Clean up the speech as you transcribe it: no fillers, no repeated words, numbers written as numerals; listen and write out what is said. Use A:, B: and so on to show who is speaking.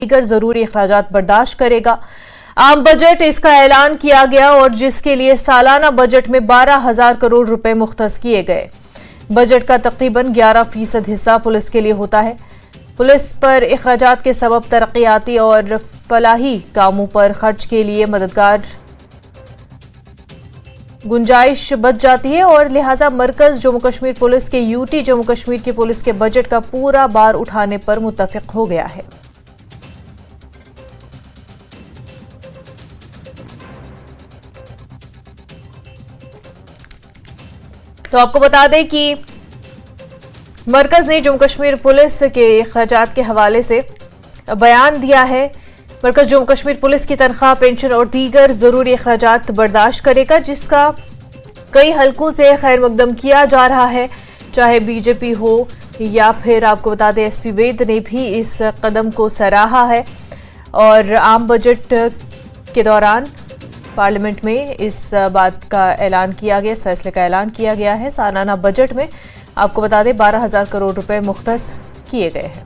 A: दीगर जरूरी अखराजात बर्दाश्त करेगा। आम बजट इसका ऐलान किया गया और जिसके लिए सालाना बजट में 12,000 करोड़ रुपए मुख्तस किए गए। बजट का तकरीबन 11% हिस्सा पुलिस के लिए होता है। पुलिस पर अखराजात के सबब तरक्याती और फलाही कामों पर खर्च के लिए मददगार गुंजाइश बच जाती है और लिहाजा मरकज जम्मू कश्मीर पुलिस के यूटी जम्मू कश्मीर की पुलिस के बजट का पूरा बार उठाने पर मुत्तफिक हो गया है। तो आपको बता दें कि मरकज ने जम्मू कश्मीर पुलिस के अखराजात के हवाले से बयान दिया है। मरकज जम्मू कश्मीर पुलिस की तनख्वाह, पेंशन और दीगर जरूरी अखराजात बर्दाश्त करेगा, जिसका कई हलकों से खैर मकदम किया जा रहा है, चाहे बीजेपी हो या फिर आपको बता दें एसपी वैद ने भी इस कदम को सराहा है। और आम बजट के दौरान पार्लियामेंट में इस बात का ऐलान किया गया, इस फैसले का ऐलान किया गया है। सालाना बजट में आपको बता दें 12,000 करोड़ रुपए मुख्तस किए गए हैं।